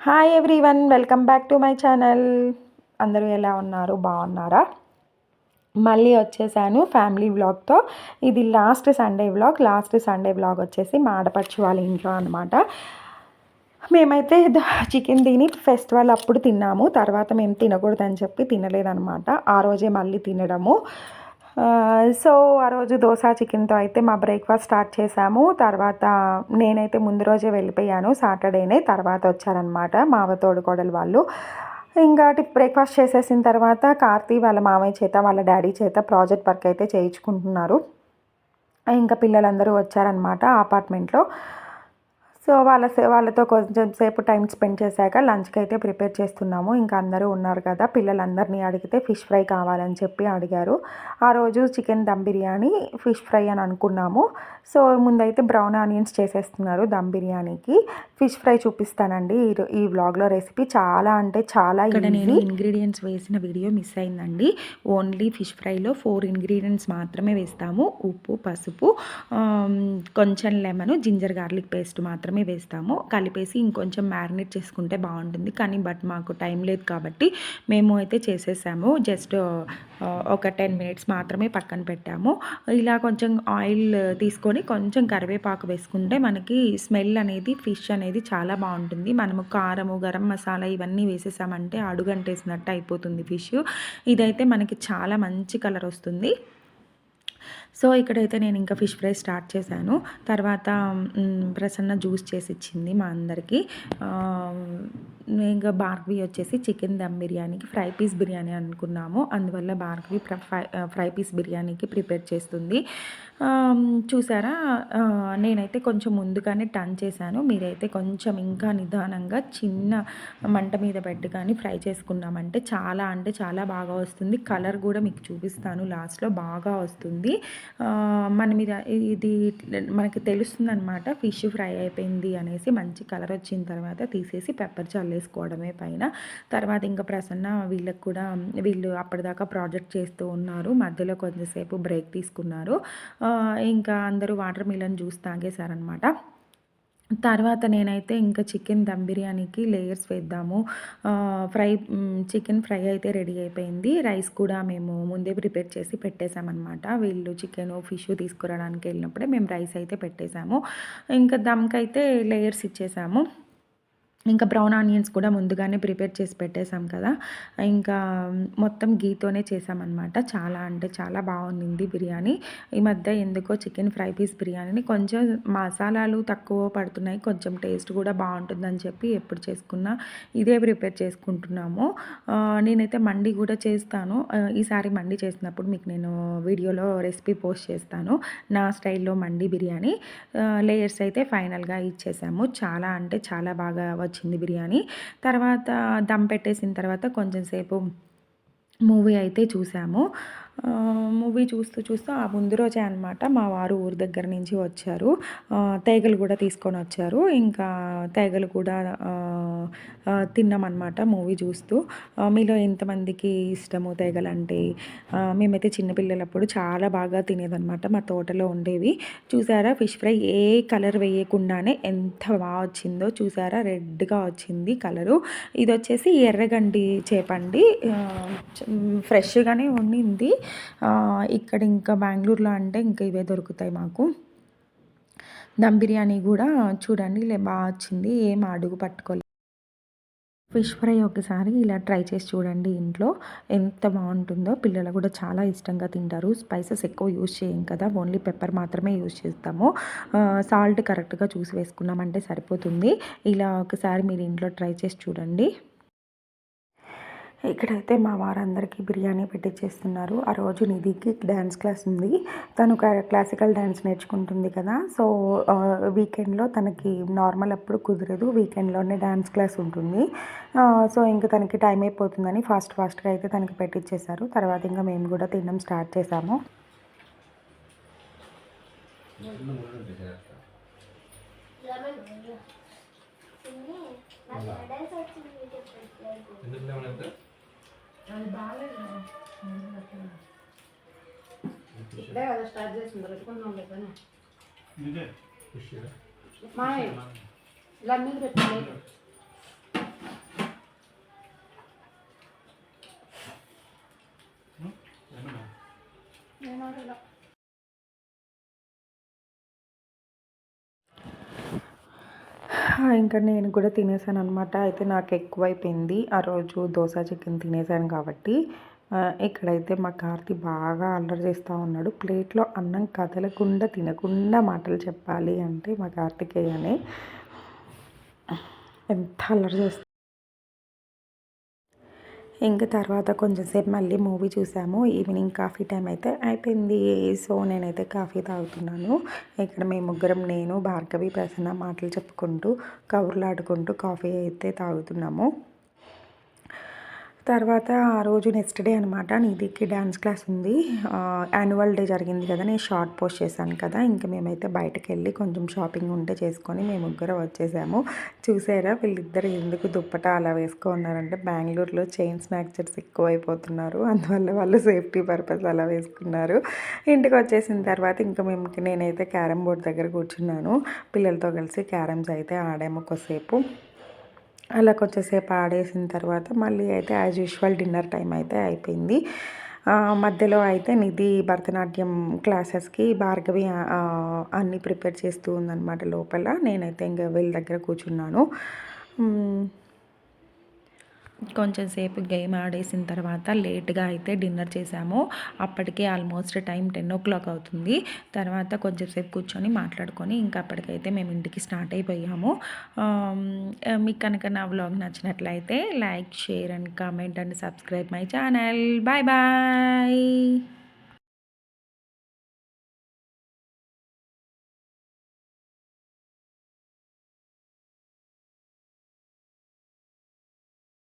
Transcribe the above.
Hi everyone, welcome back to my channel. అందరూ ఎలా ఉన్నారు? బాగున్నారా? మళ్ళీ వచ్చేసాను ఫ్యామిలీ వ్లాగ్తో. ఇది లాస్ట్ సండే వ్లాగ్ వచ్చేసి మా ఆడపడుచు వాళ్ళ ఇంట్లో అనమాట. మేమైతే చికెన్ తిని ఫెస్టివల్ అప్పుడు తిన్నాము. తర్వాత మేము తినకూడదని చెప్పి తినలేదన్నమాట. ఆ రోజే మళ్ళీ తినడము. సో ఆ రోజు దోశ చికెన్తో అయితే మా బ్రేక్ఫాస్ట్ స్టార్ట్ చేసాము. తర్వాత నేనైతే ముందు రోజే వెళ్ళిపోయాను, సాటర్డేనే. తర్వాత వచ్చారనమాట మా తోడుకోడలు వాళ్ళు. ఇంకా బ్రేక్ఫాస్ట్ చేసేసిన తర్వాత కార్తీ వాళ్ళ మామయ్య చేత వాళ్ళ డాడీ చేత ప్రాజెక్ట్ వర్క్ అయితే చేయించుకుంటున్నారు. ఇంకా పిల్లలందరూ వచ్చారనమాట అపార్ట్మెంట్లో. సో వాళ్ళతో కొంచెం సేపు టైం స్పెండ్ చేశాక లంచ్కి అయితే ప్రిపేర్ చేస్తున్నాము. ఇంకా అందరూ ఉన్నారు కదా, పిల్లలందరినీ అడిగితే ఫిష్ ఫ్రై కావాలని చెప్పి అడిగారు. ఆ రోజు chicken dum biryani, fish fry అని అనుకున్నాము. సో ముందైతే బ్రౌన్ ఆనియన్స్ చేసేస్తున్నారు దమ్ బిర్యానీకి. ఫిష్ ఫ్రై చూపిస్తానండి ఈ వ్లాగ్లో. రెసిపీ చాలా అంటే చాలా ఇక్కడ నేను ఇంగ్రీడియంట్స్ వేసిన వీడియో మిస్ అయిందండి. ఓన్లీ ఫిష్ ఫ్రైలో 4 ఇంగ్రీడియంట్స్ మాత్రమే వేస్తాము. ఉప్పు, పసుపు, కొంచెం లెమన్, జింజర్ గార్లిక్ పేస్ట్ మాత్రమే వేస్తాము. కలిపేసి ఇంకొంచెం మ్యారినేట్ చేసుకుంటే బాగుంటుంది. కానీ మాకు టైం లేదు కాబట్టి మేము అయితే చేసేసాము. జస్ట్ ఒక 10 మినిట్స్ మాత్రమే పక్కన పెట్టాము. ఇలా కొంచెం ఆయిల్ తీసుకొని కొంచెం కరివేపాకు వేసుకుంటే మనకి స్మెల్ అనేది, ఫిష్ అనేది చాలా బాగుంటుంది. మనము కారము, గరం మసాలా ఇవన్నీ వేసేసామంటే అడుగంటేసినట్టు అయిపోతుంది ఫిష్. ఇదైతే మనకి చాలా మంచి కలర్ వస్తుంది. సో ఇక్కడైతే నేను ఇంకా ఫిష్ ఫ్రై స్టార్ట్ చేశాను. తర్వాత ప్రసన్న జ్యూస్ చేసి ఇచ్చింది మా అందరికీ. ఇంకా భార్గవి వచ్చేసి చికెన్ దమ్ బిర్యానీకి ఫ్రై పీస్ బిర్యానీ అనుకున్నాము. అందువల్ల భార్గవి ఫ్రై పీస్ బిర్యానీకి ప్రిపేర్ చేస్తుంది. చూసారా, నేనైతే కొంచెం ముందుగానే టర్న్ చేశాను. మీరైతే కొంచెం ఇంకా నిదానంగా చిన్న మంట మీద పెట్టి కానీ ఫ్రై చేసుకున్నామంటే చాలా అంటే చాలా బాగా వస్తుంది. కలర్ కూడా మీకు చూపిస్తాను లాస్ట్లో, బాగా వస్తుంది. మన మీద ఇది మనకి తెలుస్తుంది అనమాట, ఫిష్ ఫ్రై అయిపోయింది అనేసి. మంచి కలర్ వచ్చిన తర్వాత తీసేసి పెప్పర్ చల్లేసుకోవడమే పైన. తర్వాత ఇంకా ప్రసన్న వీళ్ళు అప్పటిదాకా ప్రాజెక్ట్ చేస్తూ ఉన్నారు. మధ్యలో కొంచెంసేపు బ్రేక్ తీసుకున్నారు. ఇంకా అందరూ వాటర్ మిలన్ జ్యూస్ తాగేశారనమాట. తర్వాత నేనైతే ఇంకా చికెన్ దమ్ బిర్యానీకి లేయర్స్ వేద్దాము. చికెన్ ఫ్రై అయితే రెడీ అయిపోయింది. రైస్ కూడా మేము ముందే ప్రిపేర్ చేసి పెట్టేశామన్నమాట. వీళ్ళు చికెన్, ఫిష్ తీసుకురావడానికి వెళ్ళినప్పుడే మేము రైస్ అయితే పెట్టేశాము. ఇంకా దమ్కి అయితే లేయర్స్ ఇచ్చేసాము. ఇంకా బ్రౌన్ ఆనియన్స్ కూడా ముందుగానే ప్రిపేర్ చేసి పెట్టేశాం కదా. ఇంకా మొత్తం గీతోనే చేసామన్నమాట. చాలా అంటే చాలా బాగుంది బిర్యానీ. ఈ మధ్య ఎందుకో చికెన్ ఫ్రై పీస్ బిర్యానీని కొంచెం మసాలాలు తక్కువ పడుతున్నాయి, కొంచెం టేస్ట్ కూడా బాగుంటుందని చెప్పి ఎప్పుడు చేసుకున్నా ఇదే ప్రిపేర్ చేసుకుంటున్నాము. నేనైతే మండి కూడా చేస్తాను. ఈసారి మండి చేసినప్పుడు మీకు నేను వీడియోలో రెసిపీ పోస్ట్ చేస్తాను, నా స్టైల్లో మండి బిర్యానీ. లేయర్స్ అయితే ఫైనల్గా ఇచ్చేసాము. చాలా అంటే చాలా బాగా వచ్చింది బిర్యానీ. తర్వాత దమ్ పెట్టేసిన తర్వాత కొంచెం సేపు మూవీ అయితే చూసాము. మూవీ చూస్తూ ఆ ముందు రోజే అనమాట మా వారు ఊరి దగ్గర నుంచి వచ్చారు. తేగలు కూడా తీసుకొని వచ్చారు. ఇంకా తేగలు కూడా తిన్నామన్నమాట మూవీ చూస్తూ. మీలో ఎంతమందికి ఇష్టము తేగలు అంటే? మేమైతే చిన్నపిల్లలప్పుడు చాలా బాగా తినేదన్నమాట. మా తోటలో ఉండేవి. చూసారా, ఫిష్ ఫ్రై ఏ కలర్ వేయకుండానే ఎంత బాగా వచ్చిందో చూసారా, రెడ్గా వచ్చింది కలరు. ఇది వచ్చేసి ఎర్రగండి చేపండి, ఫ్రెష్గానే ఉండింది. ఇక్కడ ఇంకా బెంగళూరులో అంటే ఇంకా ఇవే దొరుకుతాయి మాకు. దమ్ బిర్యానీ కూడా చూడండి బాగా వచ్చింది, ఏం అడుగు పట్టుకోలేదు. ఫిష్ ఫ్రై ఒకసారి ఇలా ట్రై చేసి చూడండి ఇంట్లో, ఎంత బాగుంటుందో. పిల్లలు కూడా చాలా ఇష్టంగా తింటారు. స్పైసెస్ ఎక్కువ యూజ్ చేయం కదా, ఓన్లీ పెప్పర్ మాత్రమే యూజ్ చేస్తాము. సాల్ట్ కరెక్ట్గా చూసి వేసుకున్నామంటే సరిపోతుంది. ఇలా ఒకసారి మీరు ఇంట్లో ట్రై చేసి చూడండి. ఇక్కడైతే మా వారందరికీ బిర్యానీ పెట్టించేస్తున్నారు. ఆ రోజు నిధికి డ్యాన్స్ క్లాస్ ఉంది. తను క్లాసికల్ డ్యాన్స్ నేర్చుకుంటుంది కదా. సో వీకెండ్లో తనకి నార్మల్ అప్పుడు కుదరదు, వీకెండ్లోనే డ్యాన్స్ క్లాస్ ఉంటుంది. సో ఇంకా తనకి టైం అయిపోతుందని ఫాస్ట్గా అయితే తనకి పెట్టించేశారు. తర్వాత ఇంకా మేము కూడా తినడం స్టార్ట్ చేసాము. అది బాగాలేదు, ఇప్పుడే కదా స్టార్ట్ చేసింది, పెట్టుకున్నాం లేకనే మా ఇలా మీద పెట్టండి. ఇంకా నేను కూడా తినేసాను అనమాట. అయితే నాకు ఎక్కువైపోయింది ఆ రోజు దోశ చికెన్ తినేసాను కాబట్టి. ఇక్కడైతే మా కార్తీ బాగా అల్లరి చేస్తూ ఉన్నాడు. ప్లేట్లో అన్నం కదలకుండా తినకుండా మాటలు చెప్పాలి అంటే మా కార్తికేయనే ఎంత అల్లరి చేస్తా. ఇంకా తర్వాత కొంచెంసేపు మళ్ళీ మూవీ చూసాము. ఈవినింగ్ కాఫీ టైం అయితే అయిపోయింది. సో నేనైతే కాఫీ తాగుతున్నాను. ఇక్కడ మేము ముగ్గురం, నేను, భార్గవి, ప్రసన్న మాటలు చెప్పుకుంటూ కబుర్లాడుకుంటూ కాఫీ అయితే తాగుతున్నాము. తర్వాత ఆ రోజు నెక్స్ట్ డే అనమాట, నిధికి డ్యాన్స్ క్లాస్ ఉంది. యాన్యువల్ డే జరిగింది కదా, నేను షార్ట్ పోస్ట్ చేశాను కదా. ఇంకా మేమైతే బయటకు వెళ్ళి కొంచెం షాపింగ్ ఉంటే చేసుకొని మేము ముగ్గురం వచ్చేసాము. చూసారా వీళ్ళిద్దరు ఎందుకు దుప్పట అలా వేసుకున్నారంటే బెంగళూరులో చైన్ స్నాక్చర్స్ ఎక్కువైపోతున్నారు, అందువల్ల వాళ్ళు సేఫ్టీ పర్పస్ అలా వేసుకున్నారు. ఇంటికి వచ్చేసిన తర్వాత ఇంకా నేనైతే క్యారమ్ బోర్డ్ దగ్గర కూర్చున్నాను. పిల్లలతో కలిసి క్యారమ్స్ అయితే ఆడాము కొద్దిసేపు. అలా కొంచెంసేపు ఆడేసిన తర్వాత మళ్ళీ అయితే యాజ్ యూజువల్ డిన్నర్ టైం అయితే అయిపోయింది. మధ్యలో అయితే నిధి భరతనాట్యం క్లాసెస్కి భార్గవి అన్నీ ప్రిపేర్ చేస్తూ ఉందన్నమాట లోపల. నేనైతే ఇంకా వీళ్ళ దగ్గర కూర్చున్నాను. కొంచెం సేపు గేమ్ ఆడేసిన తర్వాత లేట్గా అయితే డిన్నర్ చేసాము. అప్పటికే ఆల్మోస్ట్ టైం 10 o'clock అవుతుంది. తర్వాత కొంచెంసేపు కూర్చొని మాట్లాడుకొని ఇంకా అప్పటికైతే మేము ఇంటికి స్టార్ట్ అయిపోయాము. మీకు కనుక నా వ్లాగ్ నచ్చినట్లయితే like, share and comment and subscribe my channel. Bye bye.